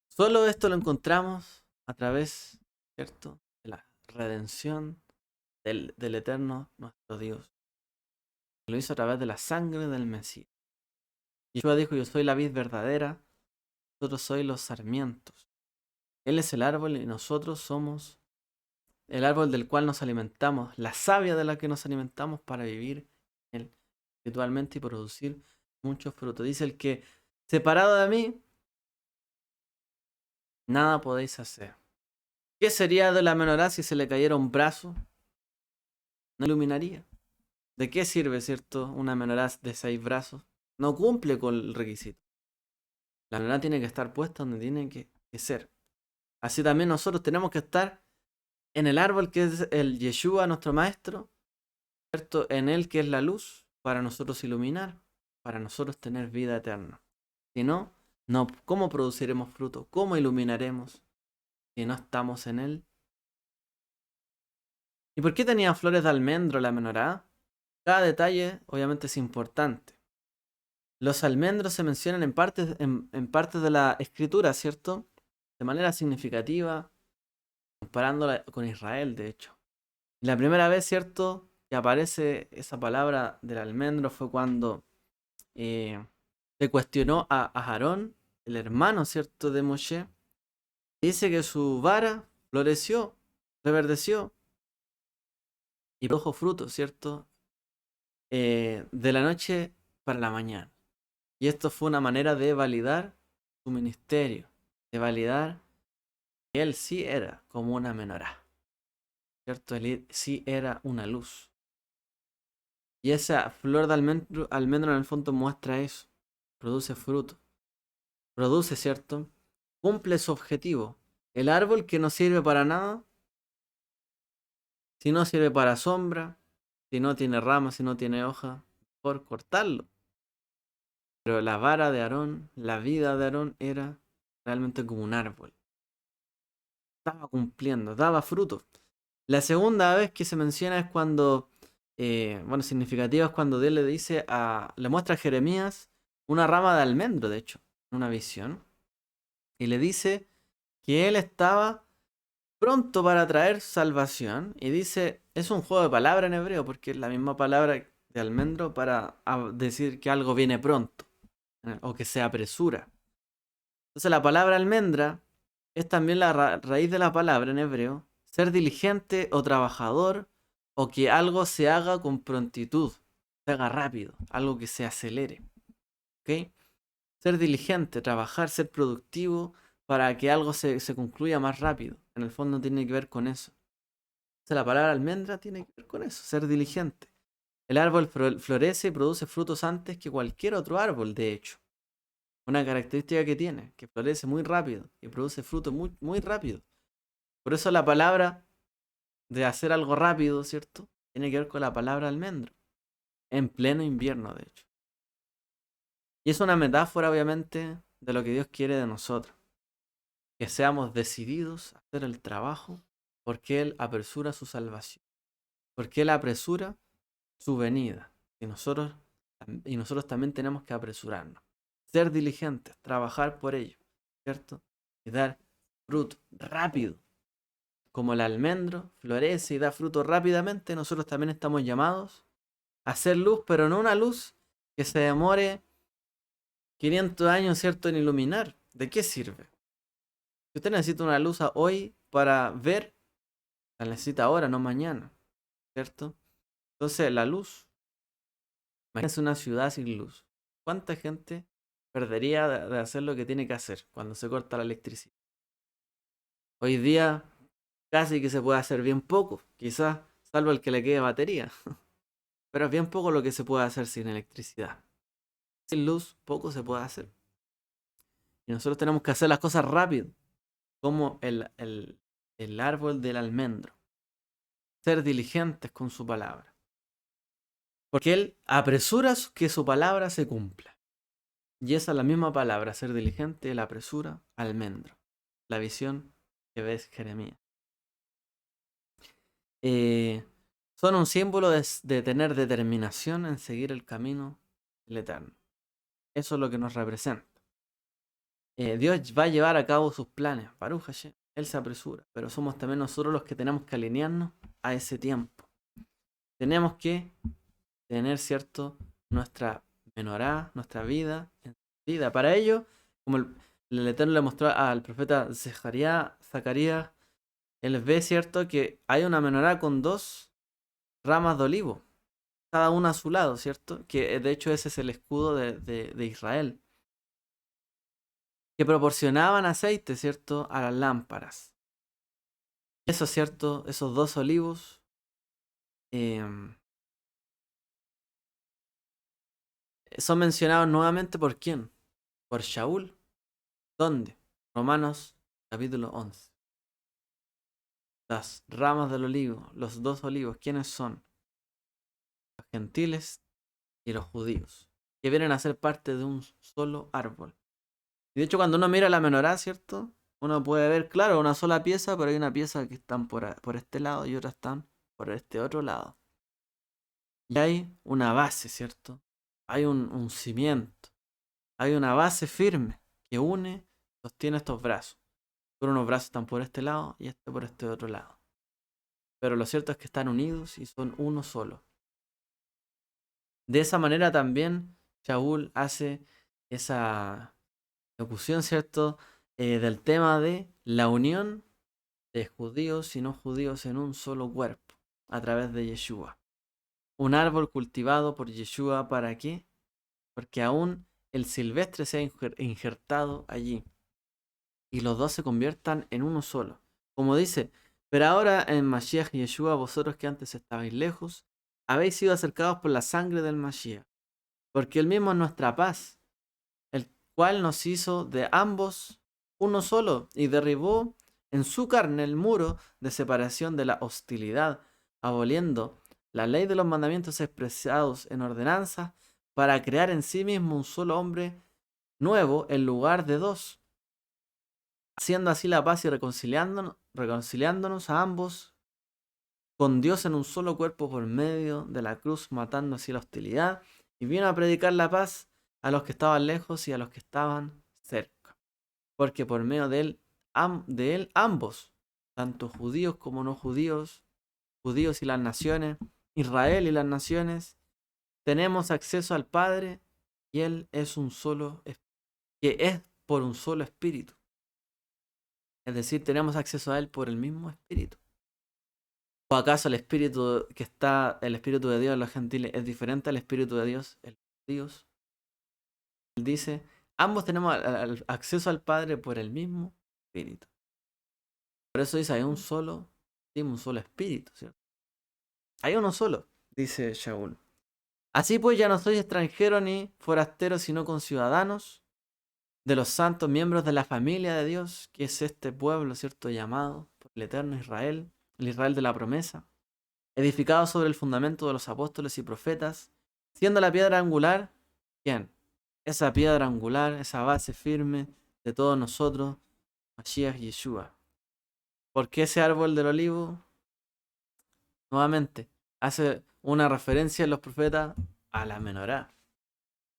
Solo esto lo encontramos a través, ¿cierto?, de la redención del Eterno nuestro Dios. Lo hizo a través de la sangre del Mesías. Yeshua dijo, yo soy la vid verdadera, vosotros sois los sarmientos. Él es el árbol y nosotros somos el árbol del cual nos alimentamos, la savia de la que nos alimentamos para vivir en él espiritualmente y producir muchos frutos. Dice el que, separado de mí, nada podéis hacer. ¿Qué sería de la menorá si se le cayera un brazo? No iluminaría. ¿De qué sirve, cierto, una menorá de 6 brazos? No cumple con el requisito. La menorá tiene que estar puesta donde tiene que ser. Así también nosotros tenemos que estar en el árbol que es el Yeshua, nuestro maestro, ¿cierto? En él que es la luz, para nosotros iluminar, para nosotros tener vida eterna. Si no, no, ¿cómo produciremos fruto? ¿Cómo iluminaremos si no estamos en él? ¿Y por qué tenía flores de almendro la menorá? Cada detalle obviamente es importante. Los almendros se mencionan en partes de la escritura, ¿cierto? De manera significativa, comparándola con Israel, de hecho. La primera vez, ¿cierto?, que aparece esa palabra del almendro fue cuando se cuestionó a Aarón, el hermano, ¿cierto?, de Moshe. Dice que su vara floreció, reverdeció y produjo frutos, ¿cierto? De la noche para la mañana. Y esto fue una manera de validar su ministerio, de validar que él sí era como una menorá, ¿cierto? Él sí era una luz. Y esa flor de almendro en el fondo muestra eso. Produce fruto. Produce, ¿cierto? Cumple su objetivo. El árbol que no sirve para nada, si no sirve para sombra, si no tiene ramas, si no tiene hoja, por cortarlo. Pero la vara de Aarón, la vida de Aarón era realmente como un árbol. Estaba cumpliendo, daba fruto. La segunda vez que se menciona es cuando, bueno, significativa es cuando Dios le dice le muestra a Jeremías una rama de almendro, de hecho, en una visión. Y le dice que él estaba pronto para traer salvación. Y dice, es un juego de palabras en hebreo, porque es la misma palabra de almendro para decir que algo viene pronto, o que se apresura. Entonces la palabra almendra es también la raíz de la palabra en hebreo, ser diligente o trabajador, o que algo se haga con prontitud, se haga rápido, algo que se acelere. ¿Ok? Ser diligente, trabajar, ser productivo para que algo se concluya más rápido. En el fondo tiene que ver con eso. Entonces la palabra almendra tiene que ver con eso, ser diligente. El árbol florece y produce frutos antes que cualquier otro árbol, de hecho. Una característica que tiene, que florece muy rápido y produce frutos muy, muy rápido. Por eso la palabra de hacer algo rápido, ¿cierto? Tiene que ver con la palabra almendro. En pleno invierno, de hecho. Y es una metáfora, obviamente, de lo que Dios quiere de nosotros. Que seamos decididos a hacer el trabajo porque Él apresura su salvación. Porque Él apresura su venida. Y nosotros también tenemos que apresurarnos. Ser diligentes, trabajar por ello, ¿cierto? Y dar fruto rápido. Como el almendro florece y da fruto rápidamente, nosotros también estamos llamados a hacer luz, pero no una luz que se demore 500 años, ¿cierto?, en iluminar. ¿De qué sirve? Si usted necesita una luz hoy para ver, la necesita ahora, no mañana, ¿cierto? Entonces, la luz, imagínese una ciudad sin luz. ¿Cuánta gente perdería de hacer lo que tiene que hacer cuando se corta la electricidad? Hoy día casi que se puede hacer bien poco, quizás, salvo el que le quede batería. Pero es bien poco lo que se puede hacer sin electricidad. Sin luz, poco se puede hacer. Y nosotros tenemos que hacer las cosas rápido, como el árbol del almendro. Ser diligentes con su palabra. Porque Él apresura que su palabra se cumpla. Y esa es la misma palabra, ser diligente, Él apresura, almendro. La visión que ves Jeremías. Son un símbolo de tener determinación en seguir el camino del Eterno. Eso es lo que nos representa. Dios va a llevar a cabo sus planes. Baruch Hashem. Él se apresura. Pero somos también nosotros los que tenemos que alinearnos a ese tiempo. Tenemos que tener, ¿cierto?, nuestra menorá, nuestra vida en vida. Para ello, como el Eterno le mostró al profeta Zacarías, él ve, ¿cierto?, que hay una menorá con dos ramas de olivo, cada una a su lado, ¿cierto? Que de hecho ese es el escudo de Israel. Que proporcionaban aceite, ¿cierto?, a las lámparas. Eso, ¿cierto? Esos dos olivos son mencionados nuevamente por quién? Por Shaul, ¿Dónde? Romanos capítulo 11. Las ramas del olivo, los dos olivos, ¿quiénes son? Los gentiles y los judíos, que vienen a ser parte de un solo árbol. Y de hecho, cuando uno mira la menorá, ¿cierto? Uno puede ver, claro, una sola pieza, pero hay una pieza que están por este lado y otras están por este otro lado. Y hay una base, ¿cierto? Hay un cimiento, hay una base firme que une, sostiene estos brazos. Pero unos brazos están por este lado y este por este otro lado. Pero lo cierto es que están unidos y son uno solo. De esa manera también Shaul hace esa locución, ¿cierto? Del tema de la unión de judíos y no judíos en un solo cuerpo, a través de Yeshua. Un árbol cultivado por Yeshua, ¿para qué? Porque aún el silvestre sea injertado allí y los dos se conviertan en uno solo. Como dice, pero ahora en Mashiach Yeshua, vosotros que antes estabais lejos, habéis sido acercados por la sangre del Mashiach, porque él mismo es nuestra paz, el cual nos hizo de ambos uno solo y derribó en su carne el muro de separación de la hostilidad, aboliendo la ley de los mandamientos expresados en ordenanza para crear en sí mismo un solo hombre nuevo en lugar de dos, haciendo así la paz y reconciliándonos a ambos con Dios en un solo cuerpo por medio de la cruz, matando así la hostilidad, y vino a predicar la paz a los que estaban lejos y a los que estaban cerca. Porque por medio de él ambos, tanto judíos como no judíos, judíos y las naciones, Israel y las naciones, tenemos acceso al Padre y Él es un solo, que es por un solo espíritu. Es decir, tenemos acceso a Él por el mismo espíritu. ¿O acaso el espíritu el espíritu de Dios en los gentiles es diferente al espíritu de Dios en los judíos? Él dice, ambos tenemos acceso al Padre por el mismo espíritu. Por eso dice, hay un solo espíritu, ¿cierto? Hay uno solo, dice Shaul. Así pues ya no sois extranjeros ni forasteros, sino conciudadanos de los santos miembros de la familia de Dios, que es este pueblo, ¿cierto? Llamado por el eterno Israel, el Israel de la promesa, edificado sobre el fundamento de los apóstoles y profetas, siendo la piedra angular, ¿quién? Esa piedra angular, esa base firme de todos nosotros, Mashiach Yeshua. ¿Por qué ese árbol del olivo? Nuevamente, hace una referencia en los profetas a la menorá,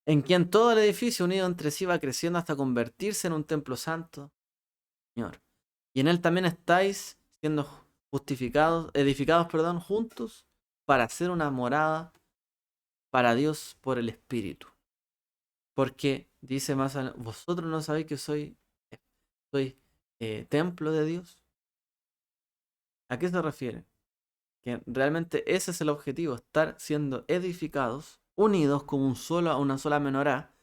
en quien todo el edificio unido entre sí va creciendo hasta convertirse en un templo santo, Señor. Y en él también estáis siendo edificados, juntos para hacer una morada para Dios por el Espíritu. Porque dice más adelante, vosotros no sabéis que soy templo de Dios. ¿A qué se refiere? Que realmente ese es el objetivo, estar siendo edificados, unidos como una sola menorá.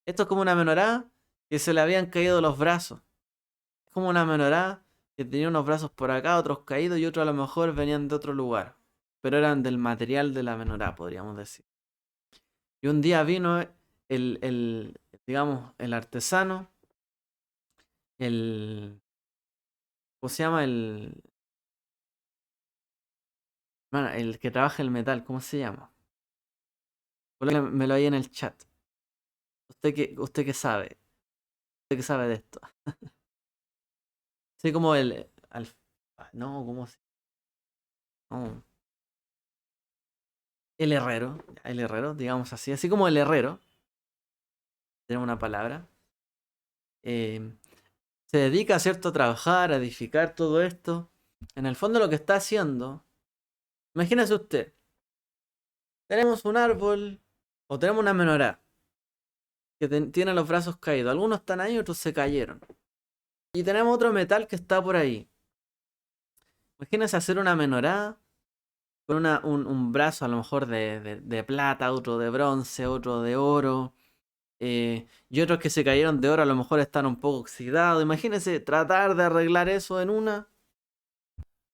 Esto es como una menorá que se le habían caído los brazos. Es como una menorá que tenía unos brazos por acá, otros caídos y otros a lo mejor venían de otro lugar. Pero eran del material de la menorá, podríamos decir. Y un día vino digamos, el artesano, ¿cómo se llama? El que trabaja el metal, ¿cómo se llama? Me lo hay en el chat. ¿Usted qué sabe? ¿Usted qué sabe de esto? Así como no, ¿cómo se no, el herrero, digamos así. Así como el herrero, tenemos una palabra. eh, Se dedica, ¿cierto?, a trabajar, a edificar todo esto. En el fondo lo que está haciendo, imagínese usted, tenemos un árbol o tenemos una menorá que tiene los brazos caídos. Algunos están ahí, otros se cayeron. Y tenemos otro metal que está por ahí. Imagínese hacer una menorá con un brazo a lo mejor de plata, otro de bronce, otro de oro. Y otros que se cayeron de oro a lo mejor están un poco oxidados. Imagínese tratar de arreglar eso en una.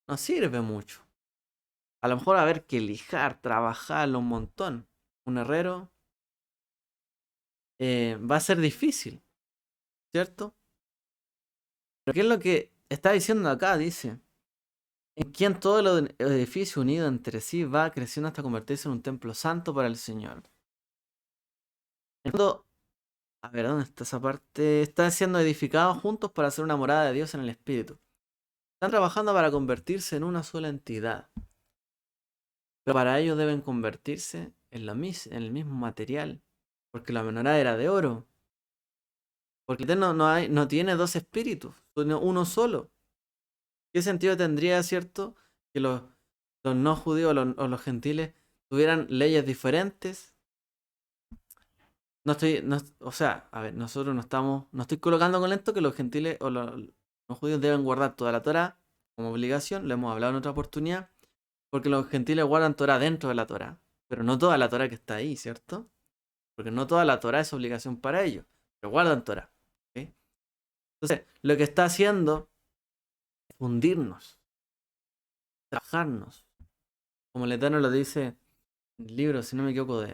No sirve mucho. A lo mejor haber que lijar, trabajarlo un montón. Un herrero va a ser difícil, ¿cierto? Pero ¿qué es lo que está diciendo acá? Dice, en quien todo el edificio unido entre sí va creciendo hasta convertirse en un templo santo para el Señor. En todo, a ver, ¿dónde está esa parte? Están siendo edificados juntos para hacer una morada de Dios en el Espíritu. Están trabajando para convertirse en una sola entidad. Pero para ello deben convertirse en en el mismo material. Porque la menorá era de oro. Porque el Eterno no tiene dos espíritus, sino uno solo. ¿Qué sentido tendría, cierto, que los no judíos o los gentiles tuvieran leyes diferentes? No estoy, o sea, a ver, nosotros no estoy colocando con esto que los gentiles o los judíos deben guardar toda la Torá como obligación, lo hemos hablado en otra oportunidad, porque los gentiles guardan Torá dentro de la Torá, pero no toda la Torá que está ahí, ¿cierto? Porque no toda la Torá es obligación para ellos, pero guardan Torá. ¿Ok? Entonces, lo que está haciendo es fundirnos, trabajarnos, como el Eterno lo dice en el libro, si no me equivoco,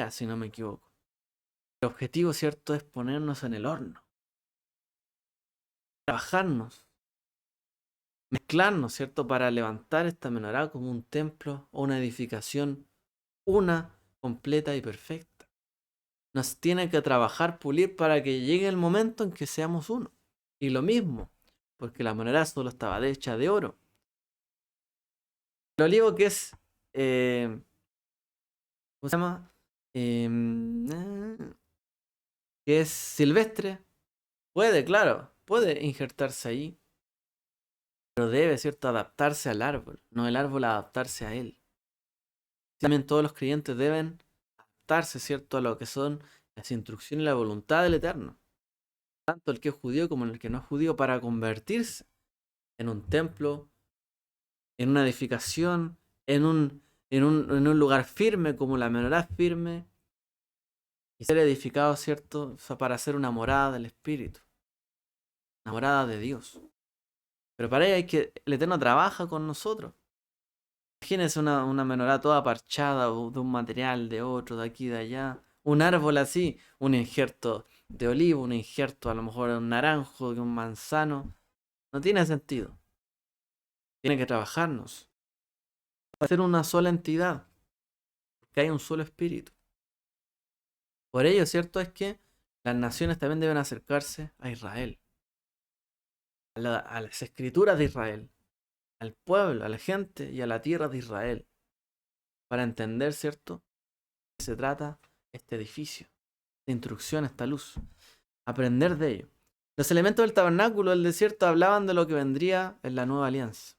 si no me equivoco. El objetivo, ¿cierto?, es ponernos en el horno, trabajarnos, mezclarnos, ¿cierto?, para levantar esta menorá como un templo o una edificación, una, completa y perfecta. Nos tiene que trabajar, pulir para que llegue el momento en que seamos uno. Y lo mismo, porque la menorá solo estaba hecha de oro. El olivo que es, ¿cómo se llama? Que es silvestre, puede injertarse ahí, pero debe, ¿cierto?, adaptarse al árbol, no el árbol adaptarse a él. También todos los creyentes deben adaptarse, ¿cierto?, a lo que son las instrucciones y la voluntad del Eterno. Tanto el que es judío como el que no es judío, para convertirse en un templo, en una edificación, en un lugar firme como la menorá firme, y ser edificado, ¿cierto?, o sea, para hacer una morada del Espíritu, una morada de Dios. Pero para ello el Eterno trabaja con nosotros. Imagínense una menorá toda parchada de un material, de otro, de aquí, de allá. Un árbol así, un injerto de olivo, un injerto a lo mejor de un naranjo, de un manzano. No tiene sentido. Tiene que trabajarnos para ser una sola entidad, que haya un solo espíritu. Por ello, cierto es que las naciones también deben acercarse a Israel, a las escrituras de Israel, al pueblo, a la gente y a la tierra de Israel, para entender, ¿cierto?, de qué se trata este edificio, esta instrucción, esta luz. Aprender de ello. Los elementos del tabernáculo del desierto hablaban de lo que vendría en la nueva alianza.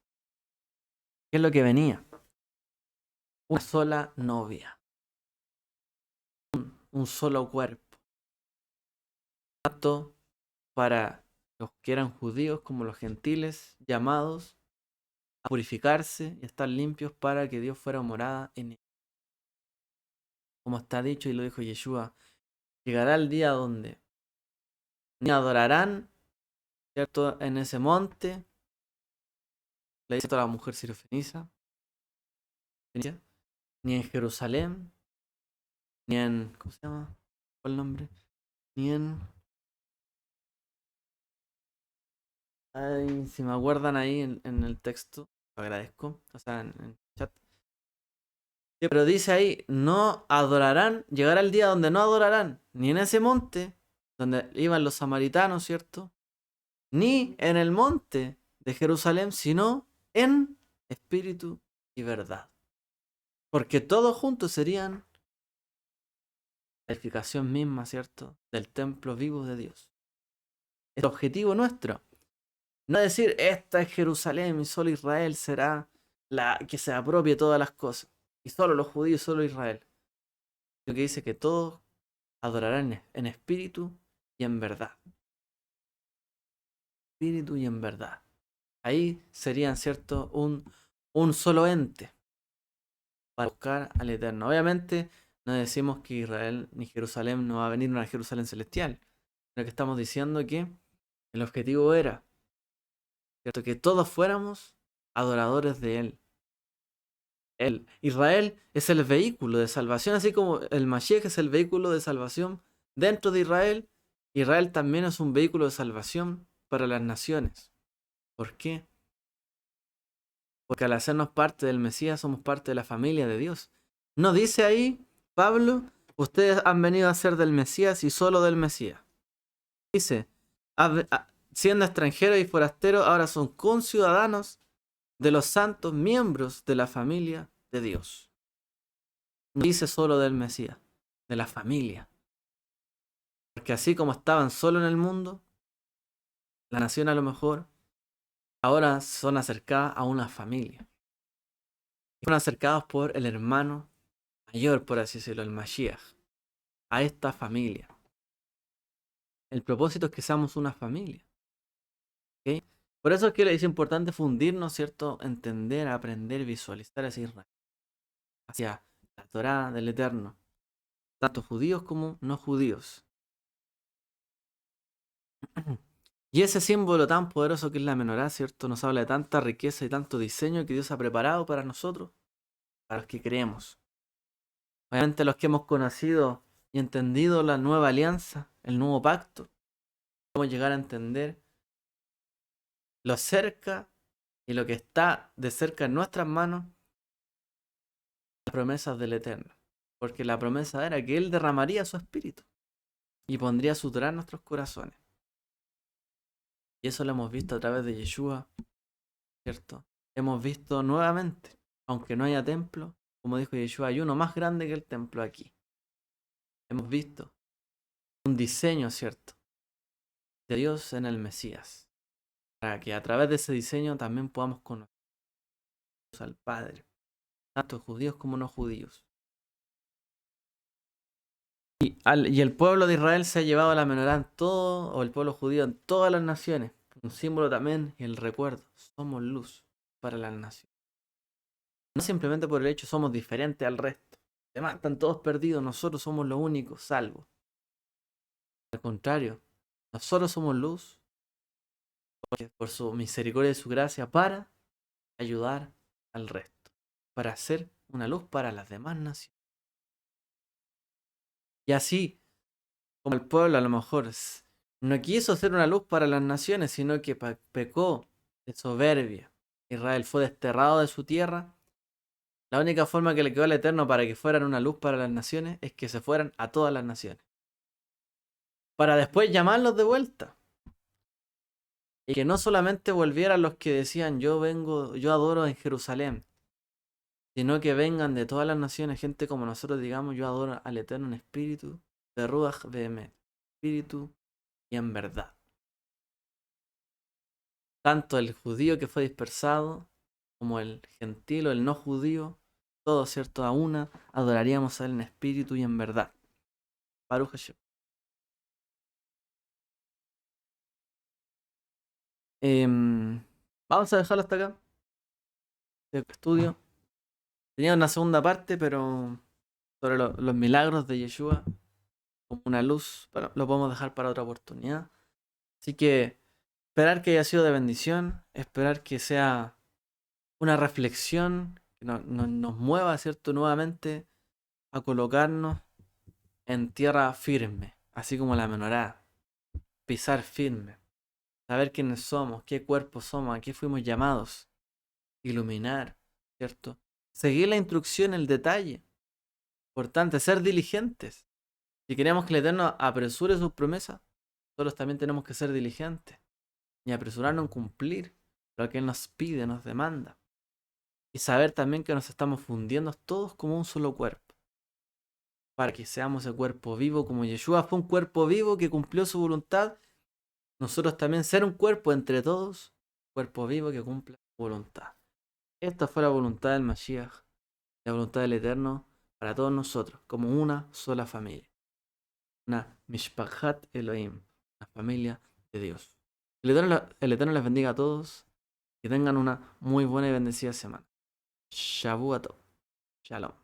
¿Qué es lo que venía? Una sola novia, un solo cuerpo, tanto para los que eran judíos como los gentiles, llamados a purificarse y estar limpios para que Dios fuera morada en ellos. Como está dicho y lo dijo Yeshua, llegará el día donde ni adorarán, ¿cierto?, en ese monte, le dice a la mujer sirofenicia, ni en Jerusalén, ni en, ¿cómo se llama? ¿Cuál el nombre? Ni en, ay, si me acuerdan ahí en el texto, lo agradezco, o sea, en el chat. Sí, pero dice ahí, no adorarán, llegará el día donde no adorarán, ni en ese monte donde iban los samaritanos, ¿cierto? Ni en el monte de Jerusalén, sino en espíritu y verdad. Porque todos juntos serían la edificación misma, ¿cierto?, del templo vivo de Dios. El objetivo nuestro. No decir, esta es Jerusalén y solo Israel será la que se apropie todas las cosas. Y solo los judíos, solo Israel. Lo que dice que todos adorarán en espíritu y en verdad. Espíritu y en verdad. Ahí serían, ¿cierto?, un solo ente para buscar al Eterno. Obviamente no decimos que Israel ni Jerusalén no va a venir una Jerusalén celestial. Lo que estamos diciendo que el objetivo era, ¿cierto?, que todos fuéramos adoradores de Él. Israel es el vehículo de salvación, así como el Mashiach es el vehículo de salvación dentro de Israel. Israel también es un vehículo de salvación para las naciones. ¿Por qué? Porque al hacernos parte del Mesías somos parte de la familia de Dios. ¿No dice ahí, Pablo, ustedes han venido a ser del Mesías y solo del Mesías? Dice, siendo extranjeros y forasteros, ahora son conciudadanos de los santos, miembros de la familia de Dios. No dice solo del Mesías, de la familia. Porque así como estaban solo en el mundo, la nación a lo mejor, ahora son acercadas a una familia. Fueron acercados por el hermano mayor, por así decirlo, el Mashiach, a esta familia. El propósito es que seamos una familia. ¿Okay? Por eso es que es importante fundirnos, ¿cierto? Entender, aprender, visualizar hacia la Torá del Eterno, tanto judíos como no judíos. Y ese símbolo tan poderoso que es la menorá, ¿cierto? Nos habla de tanta riqueza y tanto diseño que Dios ha preparado para nosotros, para los que creemos. Obviamente los que hemos conocido y entendido la nueva alianza, el nuevo pacto, podemos llegar a entender lo cerca y lo que está de cerca en nuestras manos, las promesas del Eterno. Porque la promesa era que Él derramaría su espíritu y pondría su Torá en nuestros corazones. Y eso lo hemos visto a través de Yeshua, ¿cierto? Hemos visto nuevamente, aunque no haya templo, como dijo Yeshua, hay uno más grande que el templo aquí. Hemos visto un diseño, ¿cierto?, de Dios en el Mesías, para que a través de ese diseño también podamos conocer al Padre, tanto judíos como no judíos. Y el pueblo de Israel se ha llevado a la menorá en todo, o el pueblo judío en todas las naciones. Un símbolo también y el recuerdo. Somos luz para las naciones. No simplemente por el hecho somos diferentes al resto. Además, están todos perdidos, nosotros somos los únicos salvos. Al contrario, nosotros somos luz por su misericordia y su gracia para ayudar al resto, para hacer una luz para las demás naciones. Y así, como el pueblo a lo mejor no quiso ser una luz para las naciones, sino que pecó de soberbia. Israel fue desterrado de su tierra. La única forma que le quedó al Eterno para que fueran una luz para las naciones es que se fueran a todas las naciones. Para después llamarlos de vuelta. Y que no solamente volvieran los que decían yo adoro en Jerusalén, sino que vengan de todas las naciones, gente como nosotros digamos yo adoro al Eterno en espíritu, de Ruach Behemet, espíritu y en verdad. Tanto el judío que fue dispersado, como el gentil o el no judío, todos, ¿cierto? A una, adoraríamos a él en espíritu y en verdad. Baruch Hashem. Vamos a dejarlo hasta acá. El estudio. Tenía una segunda parte, pero sobre los milagros de Yeshua, como una luz, pero lo podemos dejar para otra oportunidad. Así que esperar que haya sido de bendición, esperar que sea una reflexión que nos mueva, ¿cierto? Nuevamente a colocarnos en tierra firme, así como la menorá, pisar firme, saber quiénes somos, qué cuerpo somos, a qué fuimos llamados, iluminar, ¿cierto? Seguir la instrucción, el detalle. Importante, ser diligentes. Si queremos que el Eterno apresure sus promesas, nosotros también tenemos que ser diligentes y apresurarnos en cumplir lo que Él nos pide, nos demanda. Y saber también que nos estamos fundiendo todos como un solo cuerpo, para que seamos el cuerpo vivo, como Yeshua fue un cuerpo vivo que cumplió su voluntad, nosotros también ser un cuerpo entre todos, cuerpo vivo que cumpla su voluntad. Esta fue la voluntad del Mashiach, la voluntad del Eterno para todos nosotros, como una sola familia. Una Mishpachat Elohim, una familia de Dios. El Eterno les bendiga a todos, que tengan una muy buena y bendecida semana. Shavuot Tov. Shalom.